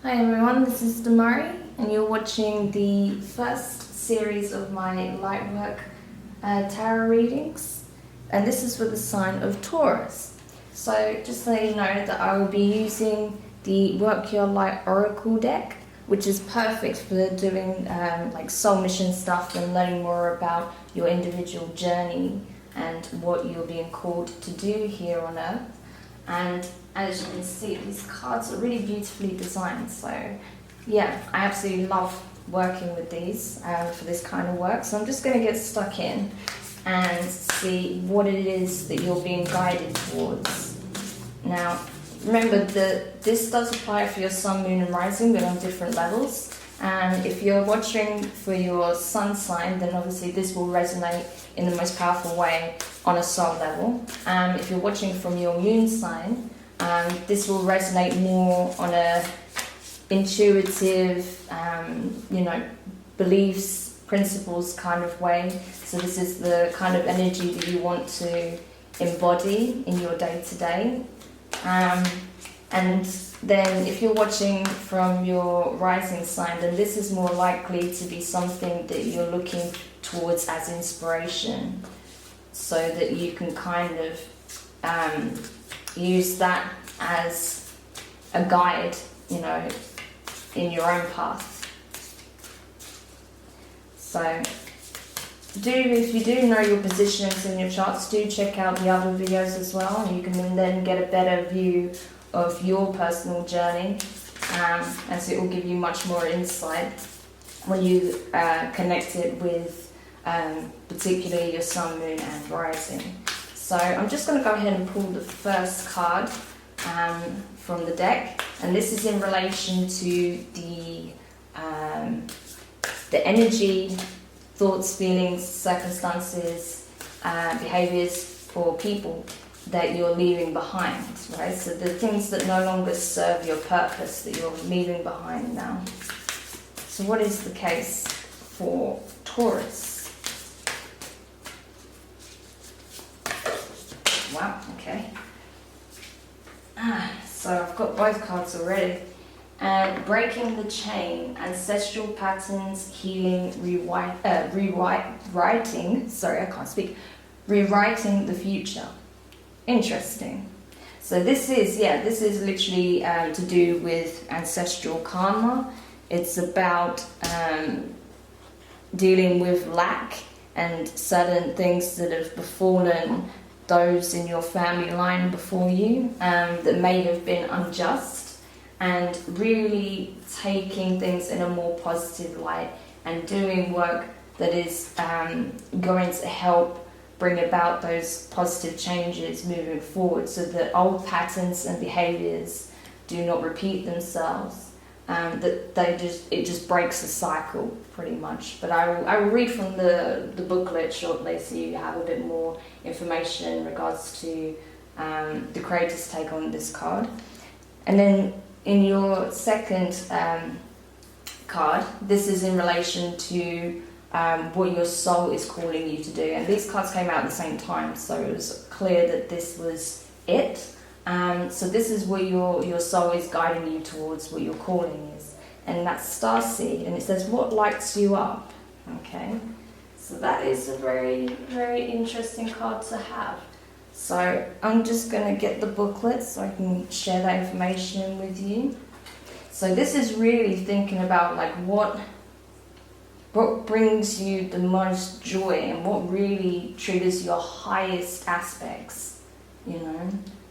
Hi everyone, this is Demari and you're watching the first series of my Lightwork tarot readings, and this is for the sign of Taurus. So just to let you know that I will be using the Work Your Light Oracle deck, which is perfect for doing like soul mission stuff and learning more about your individual journey and what you're being called to do here on Earth. And as you can see, these cards are really beautifully designed. So yeah, I absolutely love working with these for this kind of work. So I'm just going to get stuck in and see what it is that you're being guided towards. Now, remember that this does apply for your sun, moon and rising, but on different levels. And if you're watching for your sun sign, then obviously this will resonate in the most powerful way on a soul level. If you're watching from your moon sign, this will resonate more on a intuitive, beliefs, principles kind of way. So this is the kind of energy that you want to embody in your day-to-day. And then if you're watching from your rising sign, then this is more likely to be something that you're looking towards as inspiration, so that you can kind of use that as a guide, in your own path. So if you do know your positions in your charts, do check out the other videos as well, and you can then get a better view of your personal journey, as it will give you much more insight when you connect it with particularly your sun, moon and rising. So I'm just going to go ahead and pull the first card from the deck, and this is in relation to the energy, thoughts, feelings, circumstances, behaviours or people that you're leaving behind, right? So the things that no longer serve your purpose that you're leaving behind now. So what is the case for Taurus? Wow, okay. So I've got both cards already. Breaking the chain, ancestral patterns, healing, rewriting the future. Interesting. So this is literally to do with ancestral karma. It's about dealing with lack and certain things that have befallen those in your family line before you that may have been unjust, and really taking things in a more positive light and doing work that is going to help bring about those positive changes moving forward, so that old patterns and behaviours do not repeat themselves. It just breaks the cycle pretty much. But I will read from the booklet shortly, so you have a bit more information in regards to the creator's take on this card. And then in your second card, this is in relation to what your soul is calling you to do. And these cards came out at the same time, so it was clear that this was it. So this is what your soul is guiding you towards, what your calling is. And that's starseed, and it says, what lights you up? Okay, so that is a very, very interesting card to have. So I'm just going to get the booklet so I can share that information with you. So this is really thinking about like what brings you the most joy and what really triggers your highest aspects,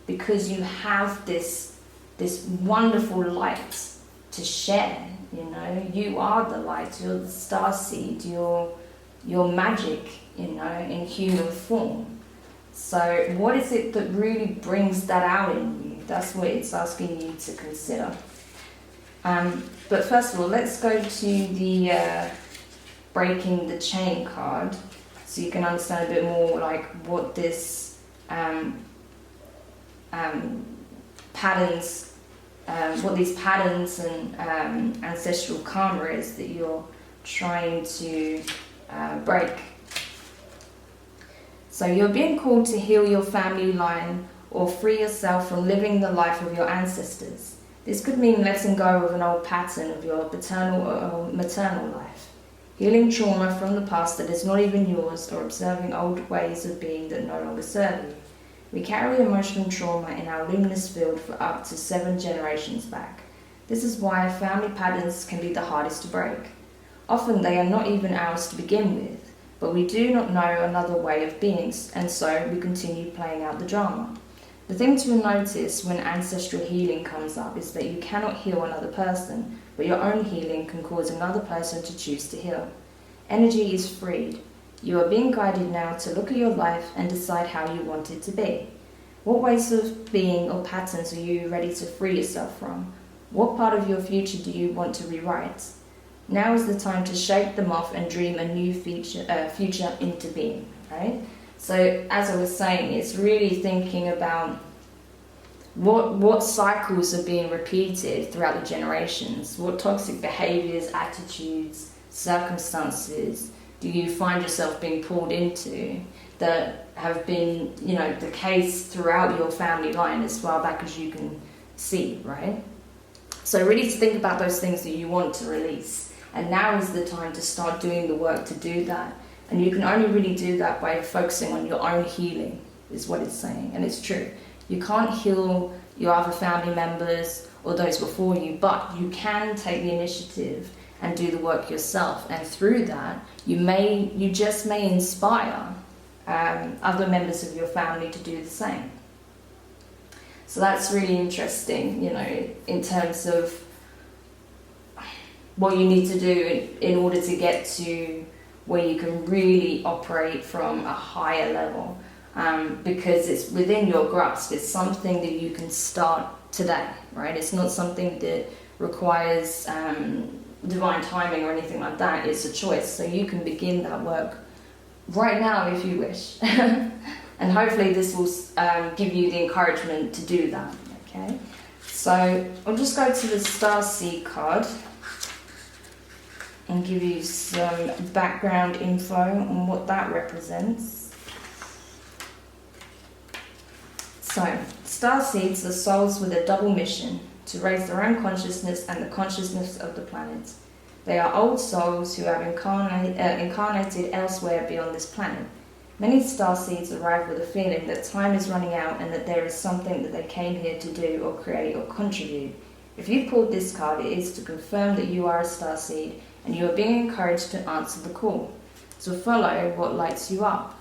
because you have this wonderful light to share. You are the light, you're the starseed, you're magic, in human form. So what is it that really brings that out in you? That's what it's asking you to consider. But first of all, let's go to the breaking the chain card, so you can understand a bit more like what this patterns, what these patterns and ancestral karma is that you're trying to break. So you're being called to heal your family line or free yourself from living the life of your ancestors. This could mean letting go of an old pattern of your paternal or maternal life, healing trauma from the past that is not even yours, or observing old ways of being that no longer serve you. We carry emotional trauma in our luminous field for up to 7 generations back. This is why family patterns can be the hardest to break. Often they are not even ours to begin with, but we do not know another way of being, and so we continue playing out the drama. The thing to notice when ancestral healing comes up is that you cannot heal another person, but your own healing can cause another person to choose to heal. Energy is freed. You are being guided now to look at your life and decide how you want it to be. What ways of being or patterns are you ready to free yourself from? What part of your future do you want to rewrite? Now is the time to shake them off and dream a new future into being, right? So as I was saying, it's really thinking about what cycles are being repeated throughout the generations. What toxic behaviours, attitudes, circumstances do you find yourself being pulled into that have been, the case throughout your family line as far back as you can see, right? So really to think about those things that you want to release. And now is the time to start doing the work to do that. And you can only really do that by focusing on your own healing, is what it's saying. And it's true. You can't heal your other family members or those before you, but you can take the initiative and do the work yourself. And through that, you just may inspire other members of your family to do the same. So that's really interesting, in terms of what you need to do in order to get to where you can really operate from a higher level, because it's within your grasp. It's something that you can start today, right? It's not something that requires divine timing or anything like that. It's a choice, so you can begin that work right now if you wish. And hopefully this will give you the encouragement to do that, okay? So I'll just go to the Starseed card and give you some background info on what that represents. So, starseeds are souls with a double mission: to raise their own consciousness and the consciousness of the planet. They are old souls who have incarnated elsewhere beyond this planet. Many starseeds arrive with a feeling that time is running out and that there is something that they came here to do or create or contribute. If you pulled this card, it is to confirm that you are a starseed and you are being encouraged to answer the call, to follow what lights you up.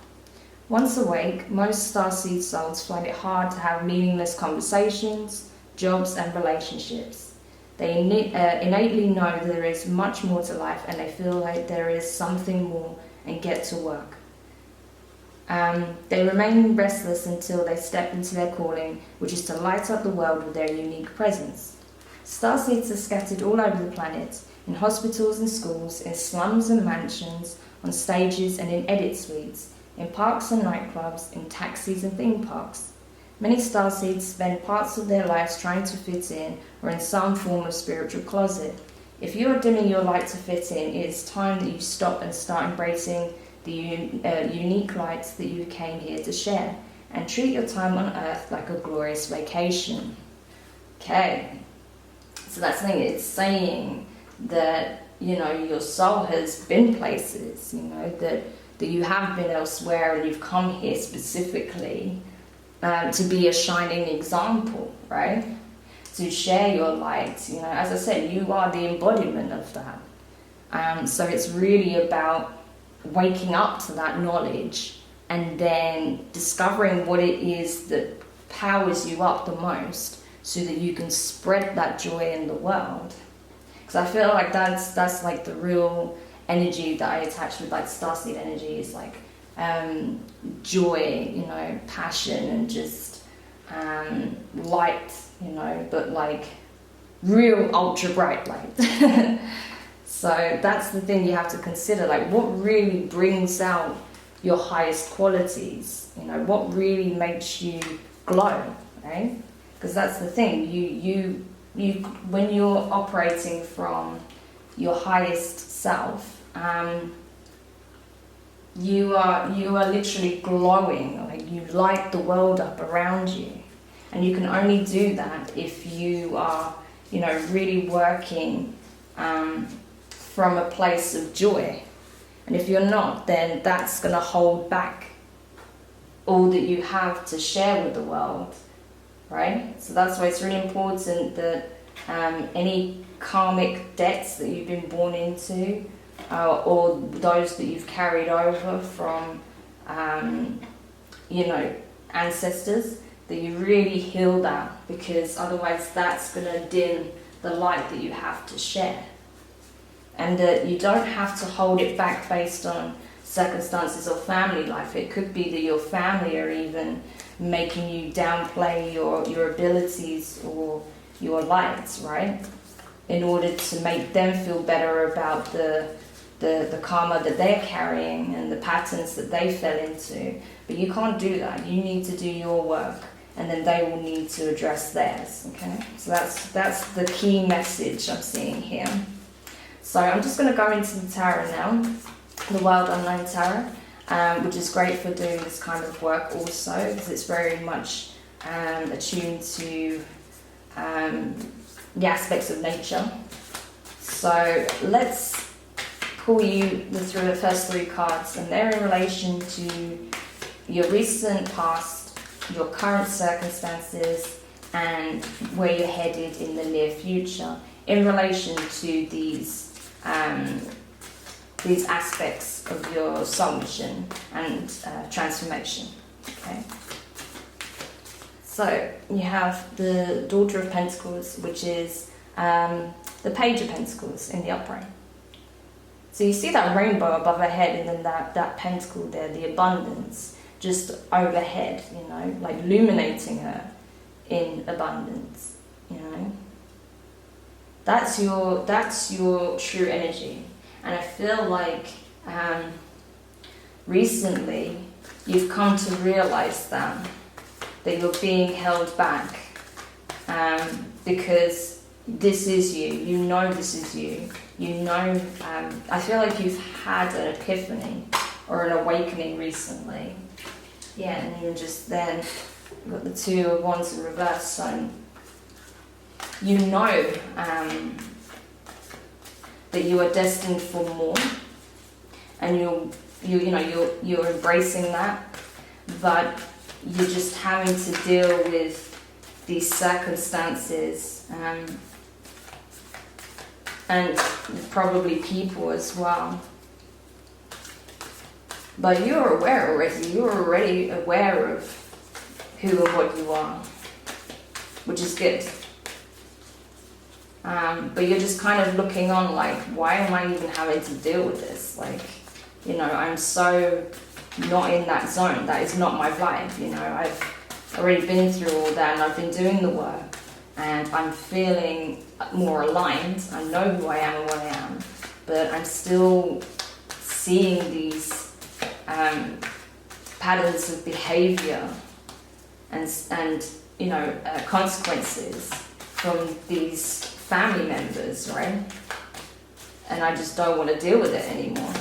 Once awake, most starseed souls find it hard to have meaningless conversations, jobs and relationships. They innately know that there is much more to life and they feel like there is something more and get to work. They remain restless until they step into their calling, which is to light up the world with their unique presence. Starseeds are scattered all over the planet, in hospitals and schools, in slums and mansions, on stages and in edit suites, in parks and nightclubs, in taxis and theme parks. Many starseeds spend parts of their lives trying to fit in or in some form of spiritual closet. If you are dimming your light to fit in, it is time that you stop and start embracing the unique lights that you came here to share, and treat your time on earth like a glorious vacation. Okay, so that's the thing. It's saying that, your soul has been places, that you have been elsewhere and you've come here specifically to be a shining example, right? To share your light. As I said, you are the embodiment of that. So it's really about waking up to that knowledge and then discovering what it is that powers you up the most so that you can spread that joy in the world. Because I feel like that's like the real energy that I attach with like starseed energy is like joy, passion and just light, but like real ultra bright light. So that's the thing you have to consider, like what really brings out your highest qualities, what really makes you glow, right? Because that's the thing, you when you're operating from your highest self, you are literally glowing, like you light the world up around you. And you can only do that if you are really working from a place of joy. And if you're not, then that's going to hold back all that you have to share with the world, right? So that's why it's really important that any karmic debts that you've been born into, or those that you've carried over from, ancestors, that you really heal that, because otherwise that's going to dim the light that you have to share. And that you don't have to hold it back based on circumstances or family life. It could be that your family are even making you downplay your abilities or your lights, right? In order to make them feel better about the karma that they're carrying and the patterns that they fell into. But you can't do that. You need to do your work, and then they will need to address theirs, okay? So that's the key message I'm seeing here. So I'm just going to go into the tarot now, the Wild Unknown Tarot, which is great for doing this kind of work also, because it's very much attuned to the aspects of nature. So let's pull you through the first 3 cards, and they're in relation to your recent past, your current circumstances, and where you're headed in the near future in relation to these aspects of your soul mission and transformation. Okay. So you have the Daughter of Pentacles, which is the Page of Pentacles in the upright. So you see that rainbow above her head, and then that pentacle there, the abundance, just overhead, like illuminating her in abundance, That's your true energy. And I feel like recently you've come to realize that you're being held back because this is you. You know this is you. I feel like you've had an epiphany or an awakening recently. Yeah, and you're just then got the 2 of Wands in reverse, so you know that you are destined for more, and you're embracing that, but you're just having to deal with these circumstances and probably people as well. But you're aware already. You're already aware of who and what you are, which is good. But you're just kind of looking on like, why am I even having to deal with this? Like, I'm so not in that zone. That is not my vibe. I've already been through all that, and I've been doing the work, and I'm feeling more aligned. I know who I am and what I am, but I'm still seeing these patterns of behavior and consequences from these family members, right? And I just don't want to deal with it anymore.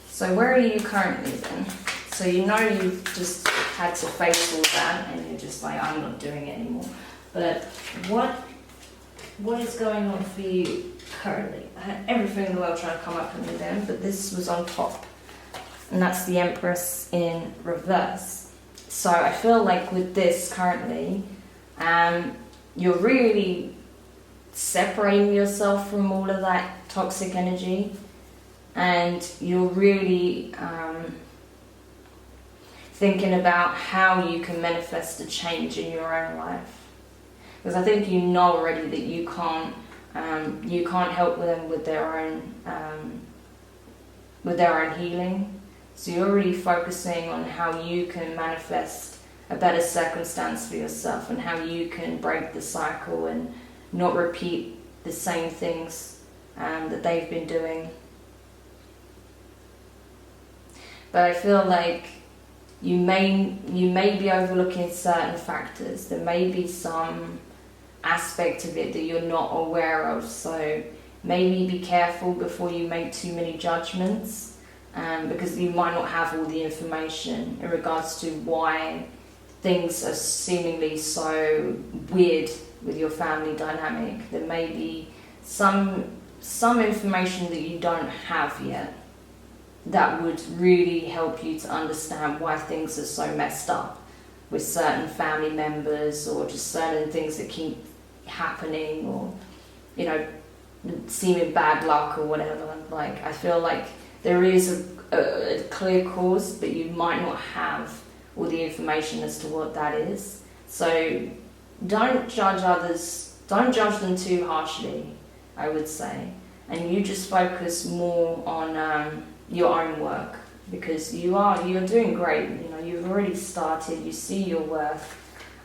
So where are you currently then? So you've just had to face all that, and you're just like, I'm not doing it anymore. But what is going on for you currently? I had everything in the world trying to come up with them, but this was on top. And that's the Empress in reverse. So I feel like with this currently, you're really separating yourself from all of that toxic energy, and you're really thinking about how you can manifest a change in your own life. Because I think you know already that you can't help them with their own healing. So you're already focusing on how you can manifest a better circumstance for yourself, and how you can break the cycle and not repeat the same things that they've been doing. But I feel like you may be overlooking certain factors. There may be some aspect of it that you're not aware of, so maybe be careful before you make too many judgments, because you might not have all the information in regards to why things are seemingly so weird with your family dynamic. There may be some information that you don't have yet that would really help you to understand why things are so messed up with certain family members, or just certain things that keep happening, or seeming bad luck or whatever. Like, I feel like there is a clear cause, but you might not have all the information as to what that is. So don't judge others, don't judge them too harshly, I would say. And you just focus more on your own work, because you're doing great. You've already started, you see your worth.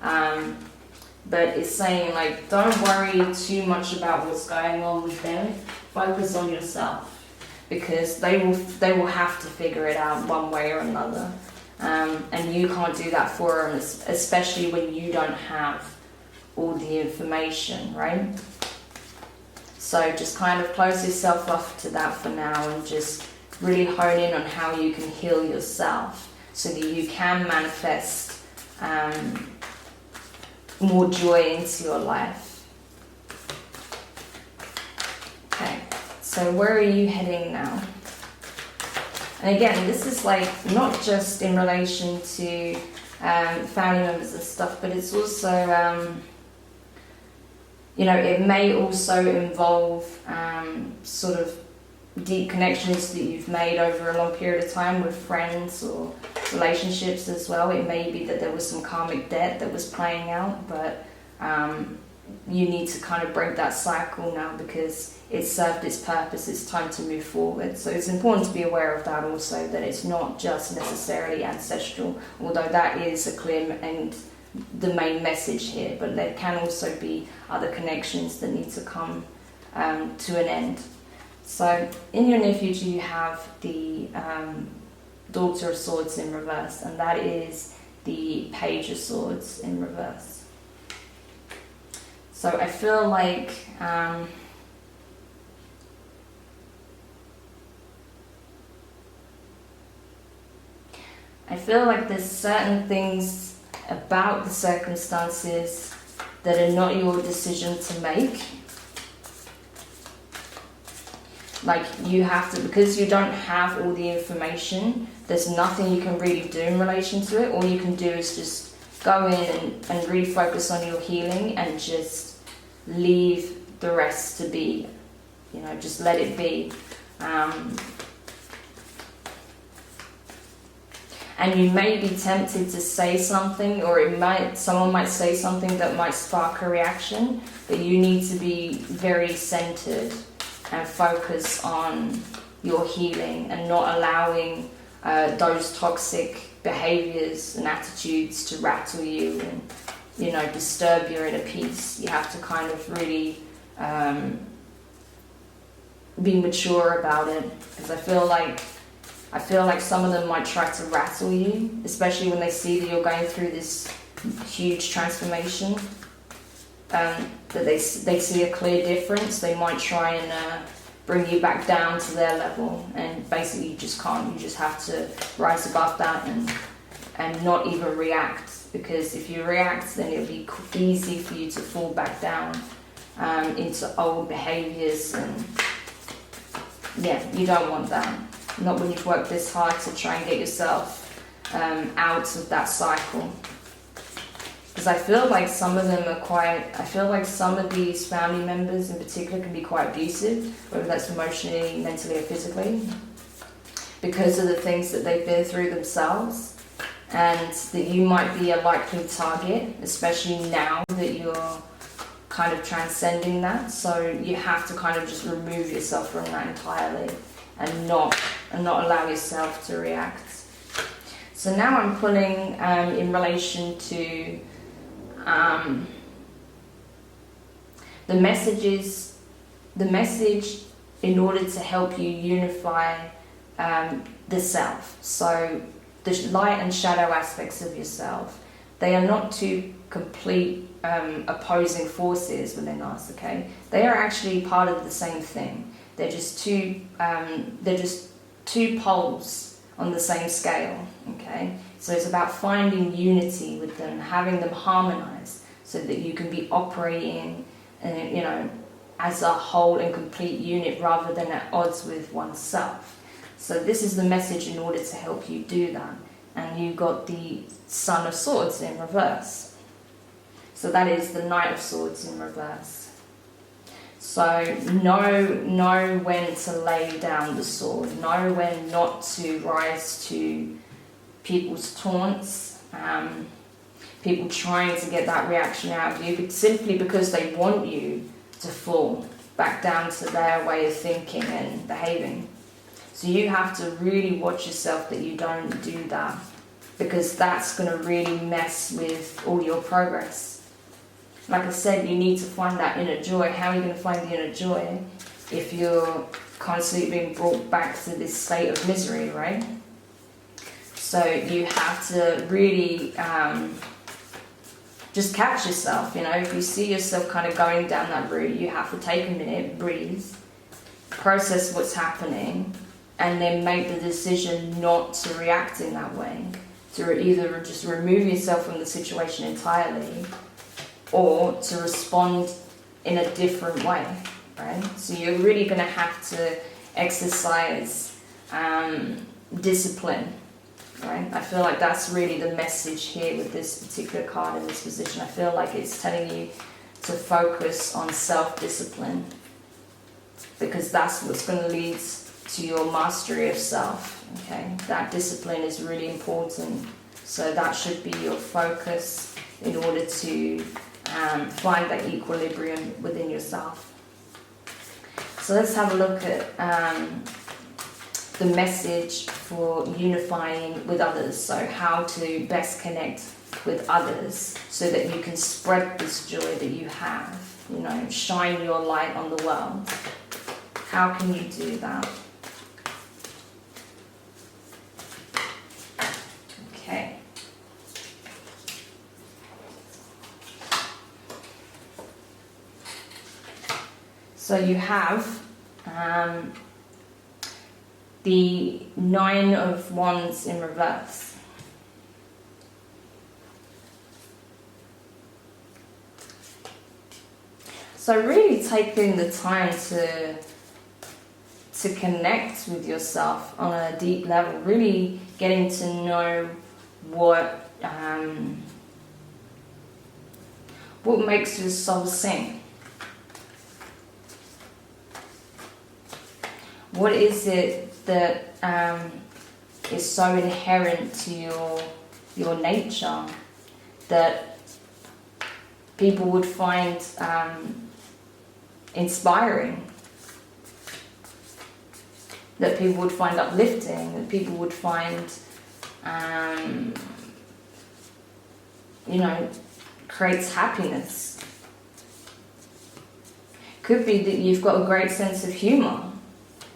But it's saying, like, don't worry too much about what's going on with them. Focus on yourself, because they will have to figure it out one way or another. And you can't do that for them, especially when you don't have all the information, right? So just kind of close yourself off to that for now, and just really hone in on how you can heal yourself so that you can manifest more joy into your life. Okay, so where are you heading now? And again, this is like not just in relation to family members and stuff, but it's also, it may also involve sort of deep connections that you've made over a long period of time with friends or relationships as well. It may be that there was some karmic debt that was playing out, but you need to kind of break that cycle now, because it's served its purpose. It's time to move forward. So it's important to be aware of that also, that it's not just necessarily ancestral, although that is a clear and the main message here, but there can also be other connections that need to come to an end. So in your near future you have the Daughter of Swords in reverse, and that is the Page of Swords in reverse. So I feel like there's certain things about the circumstances that are not your decision to make. Like, you have to, because you don't have all the information, there's nothing you can really do in relation to it. All you can do is just go in and really focus on your healing, and just leave the rest to be, just let it be. And you may be tempted to say something, or someone might say something that might spark a reaction, but you need to be very centered and focus on your healing, and not allowing those toxic behaviours and attitudes to rattle you and disturb your inner peace. You have to kind of really be mature about it, because I feel like some of them might try to rattle you, especially when they see that you're going through this huge transformation. That they see a clear difference. They might try and bring you back down to their level, and basically you just can't. You just have to rise above that and not even react, because if you react, then it'll be easy for you to fall back down into old behaviours, and you don't want that. Not when you've worked this hard to try and get yourself out of that cycle. Because I feel like some of them some of these family members in particular can be quite abusive, whether that's emotionally, mentally or physically, because of the things that they've been through themselves, and that you might be a likely target, especially now that you're kind of transcending that. So you have to kind of just remove yourself from that entirely, and not allow yourself to react. So now I'm pulling in relation to the message in order to help you unify the self. So the light and shadow aspects of yourself, they are not two complete opposing forces within us, okay? They are actually part of the same thing. They're just two poles on the same scale, okay? So it's about finding unity with them, having them harmonize so that you can be operating, as a whole and complete unit rather than at odds with oneself. So this is the message in order to help you do that. And you got the Son of Swords in reverse. So that is the Knight of Swords in reverse. So know when to lay down the sword. Know when not to rise to people's taunts. People trying to get that reaction out of you, but simply because they want you to fall back down to their way of thinking and behaving. So you have to really watch yourself that you don't do that, because that's going to really mess with all your progress. Like I said, you need to find that inner joy. How are you going to find the inner joy if you're constantly being brought back to this state of misery, right? So you have to really just catch yourself. If you see yourself kind of going down that route, you have to take a minute, breathe, process what's happening, and then make the decision not to react in that way. To either just remove yourself from the situation entirely, or to respond in a different way, right? So you're really going to have to exercise discipline, right? I feel like that's really the message here with this particular card in this position. I feel like it's telling you to focus on self-discipline, because that's what's going to lead to your mastery of self, okay? That discipline is really important. So that should be your focus in order to find that equilibrium within yourself. So let's have a look at the message for unifying with others. So how to best connect with others so that you can spread this joy that you have, shine your light on the world. How can you do that? Okay. So you have the Nine of Wands in reverse. So really taking the time to connect with yourself on a deep level, really getting to know what makes your soul sing. What is it that is so inherent to your nature that people would find inspiring, that people would find uplifting, that people would find, creates happiness? Could be that you've got a great sense of humour.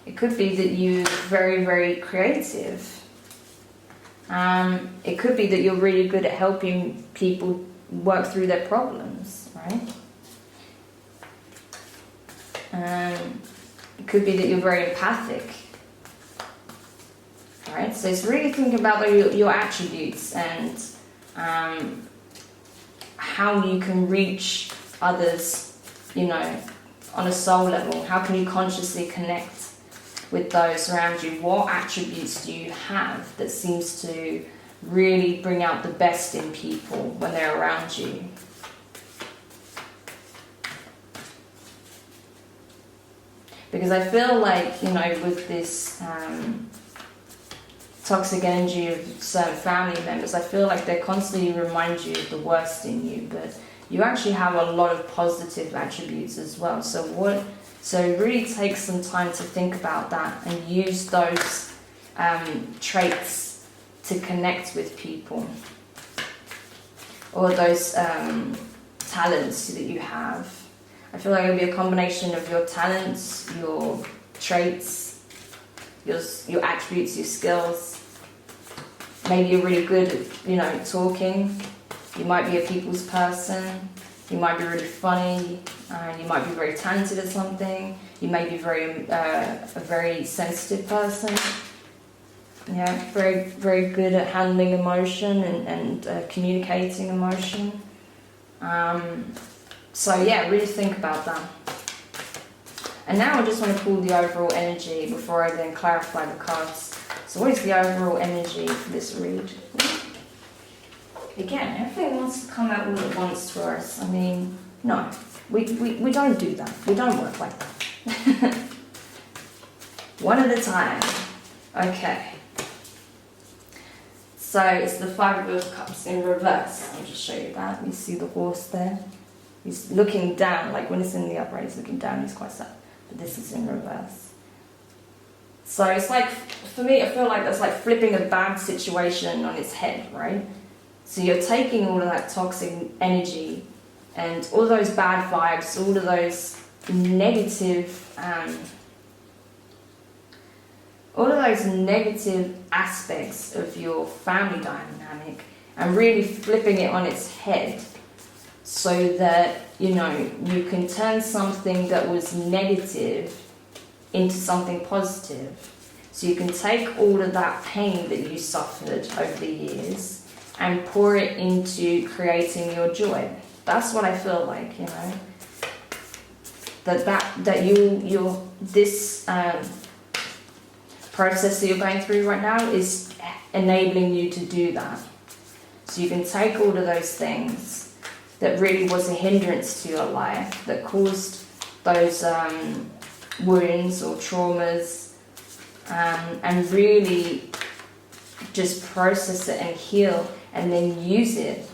It could be that you're very, very creative. It could be that you're really good at helping people work through their problems, right? It could be that you're very empathic, right? So it's really thinking about your attributes and how you can reach others, on a soul level. How can you consciously connect with those around you? What attributes do you have that seems to really bring out the best in people when they're around you? Because I feel like, with this toxic energy of certain family members, I feel like they constantly remind you of the worst in you, but you actually have a lot of positive attributes as well. So really take some time to think about that and use those traits to connect with people, or those talents that you have. I feel like it'll be a combination of your talents, your traits, your attributes, your skills. Maybe you're really good at, talking. You might be a people's person. You might be really funny. You might be very talented at something. You may be a very sensitive person. Yeah, very, very good at handling emotion and communicating emotion. So yeah, really think about that. And now I just want to pull the overall energy before I then clarify the cards. So what is the overall energy for this read? Again, everything wants to come out all at once for us. I mean, no, we don't do that. We don't work like that. One at a time. Okay. So it's the Five of Cups in reverse. I'll just show you that. You see the horse there? He's looking down, like when it's in the upright, he's looking down, he's quite sad. But this is in reverse. So it's like, for me, I feel like that's like flipping a bad situation on its head, right? So you're taking all of that toxic energy and all those bad vibes, all of those negative, aspects of your family dynamic and really flipping it on its head so that, you know, you can turn something that was negative into something positive. So you can take all of that pain that you suffered over the years and pour it into creating your joy. That's what I feel like, you know. This process that you're going through right now is enabling you to do that. So you can take all of those things that really was a hindrance to your life, that caused those wounds or traumas, and really just process it and heal, and then use it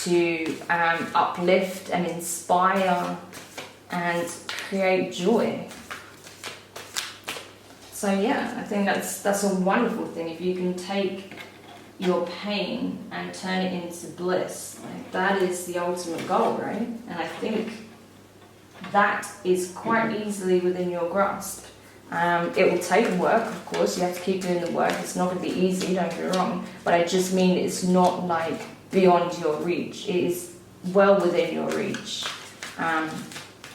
to uplift and inspire and create joy. So yeah, I think that's a wonderful thing. If you can take your pain and turn it into bliss, like that is the ultimate goal, right? And I think that is quite easily within your grasp. It will take work, of course. You have to keep doing the work. It's not going to be easy, don't get me wrong. But I just mean it's not like beyond your reach. It is well within your reach.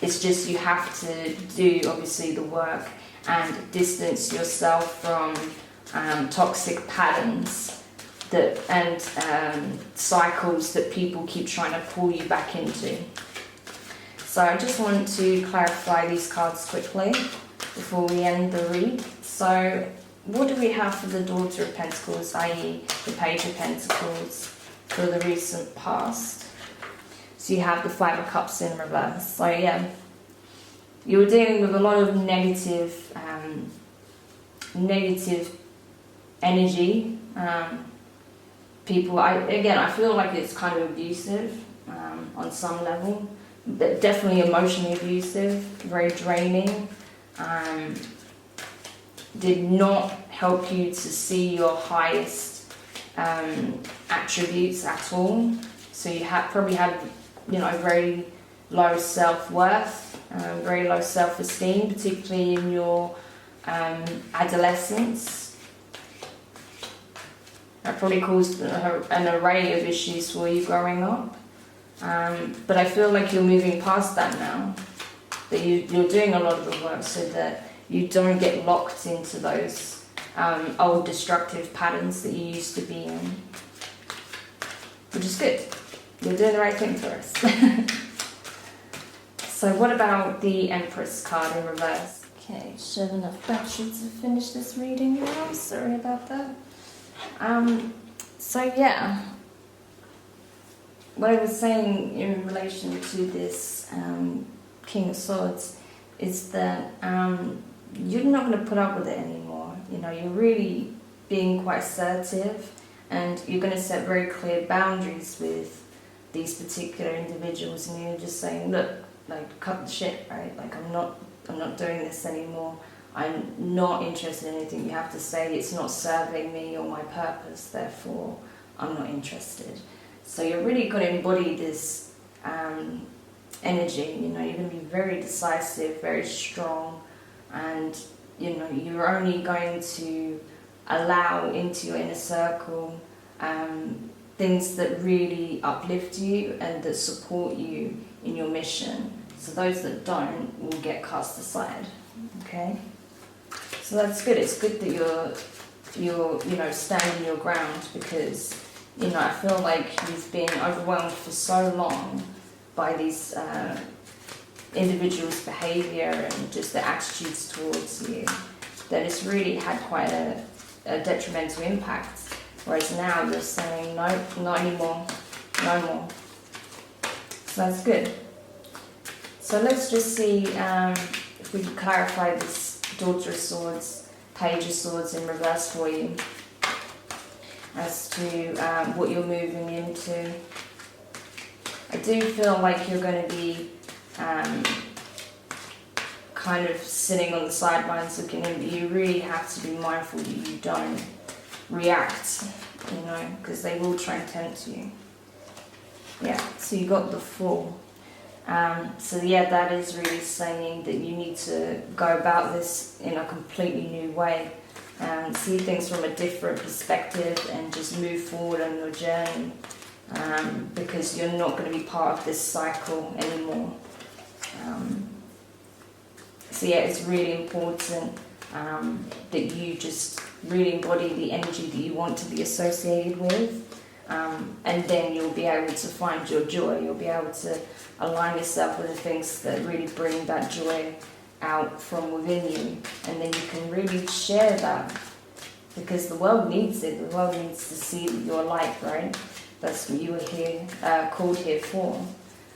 It's just you have to do, obviously, the work and distance yourself from toxic patterns and cycles that people keep trying to pull you back into. So I just want to clarify these cards quickly before we end the read. So what do we have for the Daughter of Pentacles, i.e. the Page of Pentacles for the recent past? So you have the Five of Cups in reverse. So yeah, you were dealing with a lot of negative energy. People, I feel like it's kind of abusive on some level. Definitely emotionally abusive, very draining. Did not help you to see your highest attributes at all. So you probably had, you know, very low self-worth, very low self-esteem, particularly in your adolescence. That probably caused an array of issues for you growing up. But I feel like you're moving past that now. That you're doing a lot of the work so that you don't get locked into those old destructive patterns that you used to be in. Which is good. You're doing the right thing for us. So what about the Empress card in reverse? Okay, should have enough battery to finish this reading now. Sorry about that. So yeah, what I was saying in relation to this King of Swords is that you're not going to put up with it anymore. You know, you're really being quite assertive, and you're going to set very clear boundaries with these particular individuals, and you're just saying, look, like, cut the shit, right? Like, I'm not doing this anymore. I'm not interested in anything you have to say. It's not serving me or my purpose, therefore I'm not interested. So you're really going to embody this energy. You know, you're going to be very decisive, very strong, and you know, you're only going to allow into your inner circle things that really uplift you and that support you in your mission. So those that don't will get cast aside. Okay? So that's good. It's good that you're you're, standing your ground, because, I feel like you've been overwhelmed for so long by these individuals' behaviour and just their attitudes towards you, that it's really had quite a detrimental impact. Whereas now you're saying, no, not anymore, no more. So that's good. So let's just see if we can clarify this Daughter of Swords, Page of Swords in reverse for you, as to what you're moving into. I do feel like you're going to be kind of sitting on the sidelines looking in, but you really have to be mindful that you don't react, because they will try and tempt you. Yeah, so you got the Fool. So yeah, that is really saying that you need to go about this in a completely new way, and see things from a different perspective and just move forward on your journey, because you're not going to be part of this cycle anymore. So yeah, it's really important that you just really embody the energy that you want to be associated with, and then you'll be able to find your joy. You'll be able to align yourself with the things that really bring that joy out from within you, and then you can really share that, because the world needs it. The world needs to see that you're light, right? That's what you were here, called here for,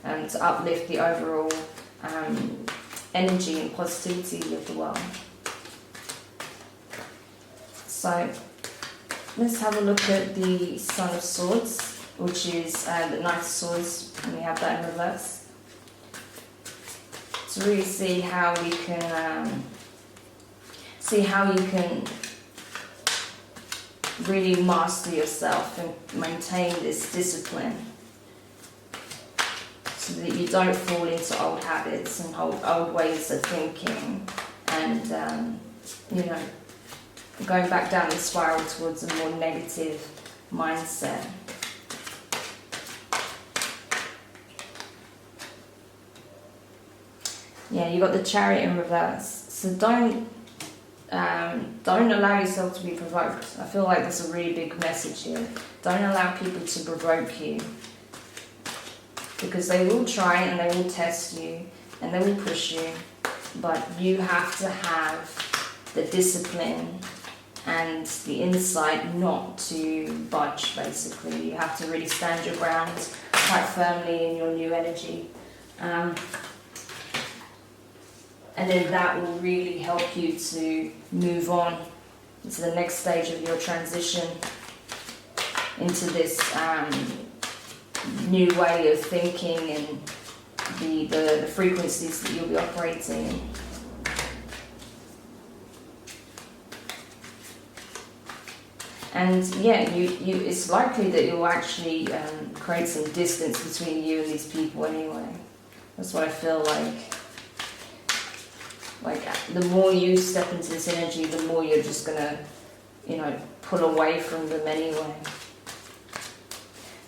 to uplift the overall energy and positivity of the world. So let's have a look at the Sun of Swords, which is the Knight of Swords, and we have that in reverse. To really see how we can really master yourself and maintain this discipline, so that you don't fall into old habits and old ways of thinking, and going back down the spiral towards a more negative mindset. Yeah, you got the Chariot in reverse. So don't allow yourself to be provoked. I feel like there's a really big message here. Don't allow people to provoke you, because they will try and they will test you and they will push you, but you have to have the discipline and the insight not to budge, basically. You have to really stand your ground quite firmly in your new energy. And then that will really help you to move on to the next stage of your transition into this new way of thinking and the frequencies that you'll be operating in. And yeah, it's likely that you'll actually create some distance between you and these people anyway. That's what I feel like. Like, the more you step into this energy, the more you're just gonna, pull away from them anyway.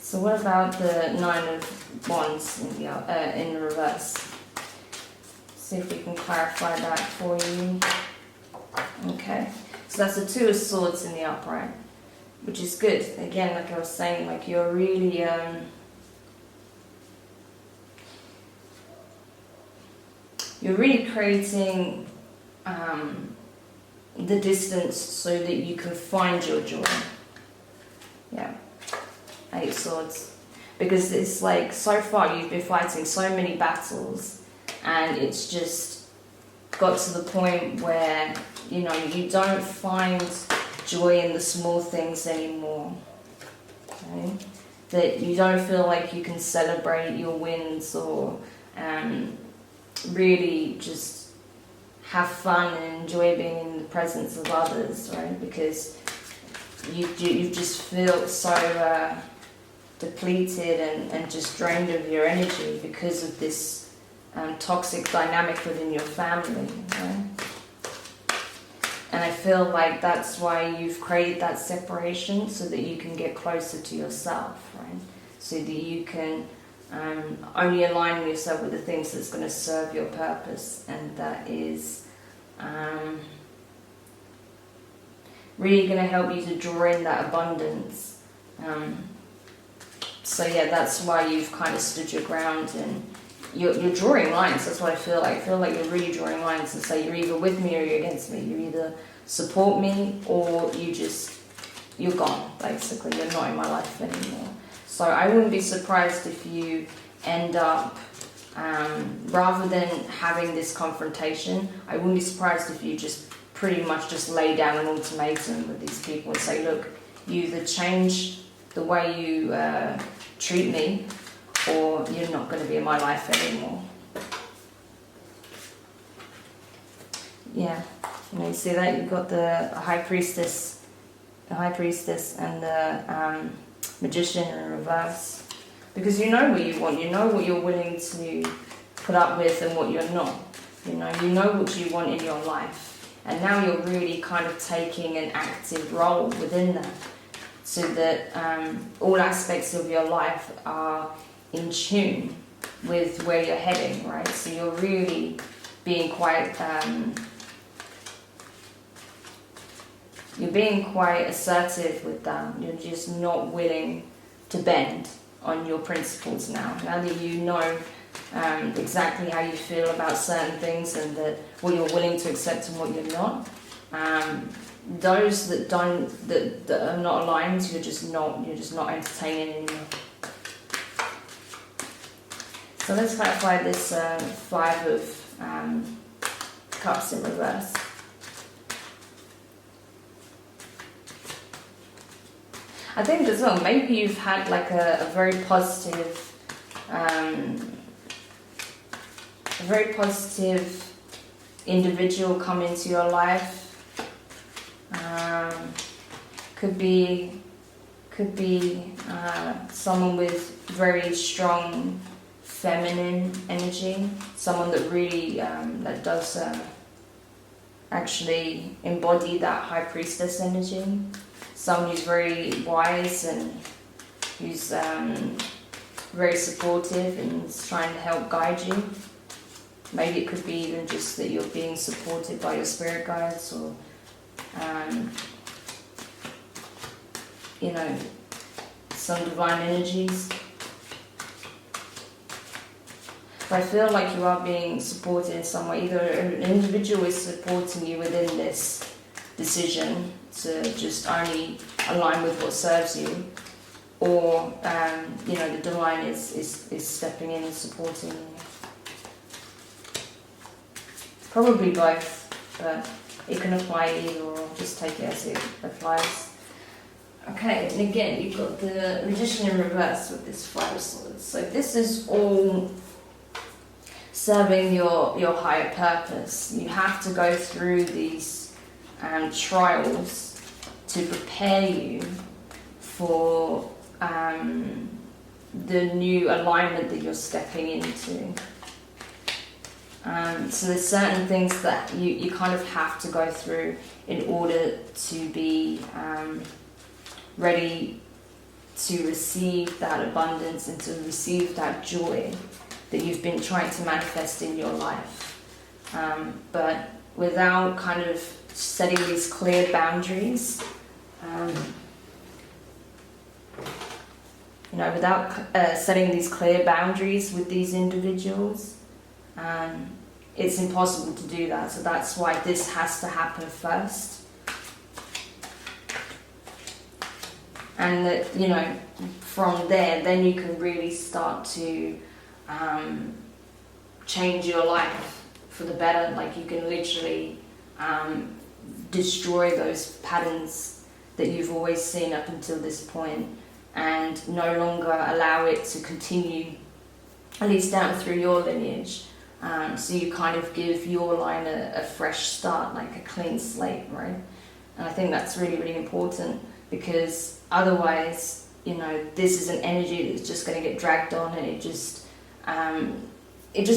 So what about the Nine of Wands in the reverse? See if we can clarify that for you. Okay, so that's the Two of Swords in the upright, which is good. Again, like I was saying, like you're really creating the distance so that you can find your joy. Yeah, Eight of Swords. Because it's like, so far you've been fighting so many battles, and it's just got to the point where, you don't find joy in the small things anymore. Okay? That you don't feel like you can celebrate your wins or really just have fun and enjoy being in the presence of others, right? Because you just feel so depleted and just drained of your energy because of this toxic dynamic within your family, right? And I feel like that's why you've created that separation, so that you can get closer to yourself, right? So that you can only align yourself with the things that's going to serve your purpose, and that is really going to help you to draw in that abundance. So yeah, that's why you've kind of stood your ground, and you're drawing lines. That's what I feel like. I feel like you're really drawing lines and say you're either with me or you're against me. You either support me or you're gone, basically. You're not in my life anymore. So I wouldn't be surprised if you end up, rather than having this confrontation, I wouldn't be surprised if you just pretty much just lay down an ultimatum with these people and say, look, you either change the way you treat me, or you're not going to be in my life anymore. Yeah, you see that? You've got the high priestess and the magician in reverse. Because you know what you want, you know what you're willing to put up with and what you're not. You know what you want in your life. And now you're really kind of taking an active role within that, so that all aspects of your life are in tune with where you're heading, right? So you're really being quite assertive with that. You're just not willing to bend on your principles now. Now that you know exactly how you feel about certain things, and that what you're willing to accept and what you're not. Those that are not aligned, you're just not entertaining anymore. So let's clarify this 5 of cups in reverse. I think as well, maybe you've had like a very positive individual come into your life. Could be someone with very strong feminine energy, someone that really that does actually embody that high priestess energy, someone who's very wise and who's very supportive and is trying to help guide you. Maybe it could be even just that you're being supported by your spirit guides, or some divine energies. But I feel like you are being supported in some way. Either an individual is supporting you within this decision to just only align with what serves you, or the divine is stepping in and supporting you. Probably both, but it can apply either, or just take it as it applies. Okay, and again, you've got the magician in reverse with this 5 of swords. So this is all serving your higher purpose. You have to go through these trials to prepare you for the new alignment that you're stepping into. So there's certain things that you kind of have to go through in order to be ready to receive that abundance and to receive that joy that you've been trying to manifest in your life. But without kind of setting these clear boundaries, without setting these clear boundaries with these individuals, it's impossible to do that. So that's why this has to happen first. And that, from there, then you can really start to change your life for the better. Like, you can literally destroy those patterns that you've always seen up until this point, and no longer allow it to continue, at least down through your lineage. So you kind of give your line a fresh start, like a clean slate, right? And I think that's really, really important, because otherwise, this is an energy that's just going to get dragged on, and it just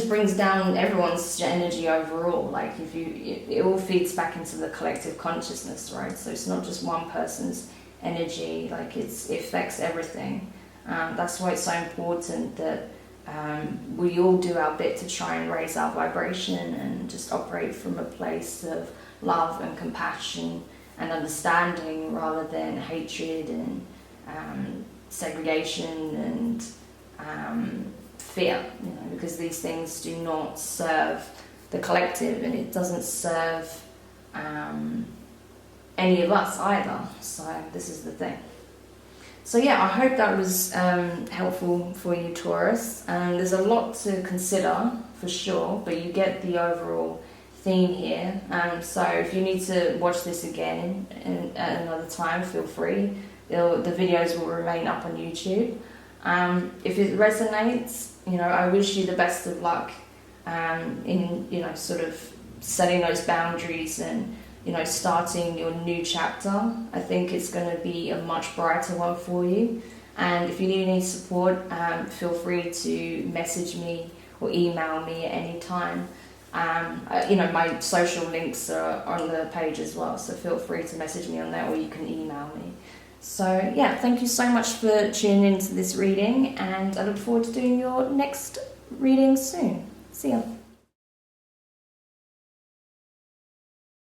brings down everyone's energy overall. Like, it all feeds back into the collective consciousness, right? So it's not just one person's energy, like it affects everything. That's why it's so important that we all do our bit to try and raise our vibration and just operate from a place of love and compassion and understanding rather than hatred and segregation and fear, you know, because these things do not serve the collective, and it doesn't serve any of us either. So this is the thing. So yeah, I hope that was helpful for you, Taurus. There's a lot to consider for sure, but you get the overall theme here. So if you need to watch this again at another time, feel free. The videos will remain up on YouTube. If it resonates, you know, I wish you the best of luck in, you know, sort of setting those boundaries and, you know, starting your new chapter. I think it's going to be a much brighter one for you. And if you need any support, feel free to message me or email me at any time. You know, my social links are on the page as well, so feel free to message me on there, or you can email me. So yeah, thank you so much for tuning into this reading, and I look forward to doing your next reading soon. See ya.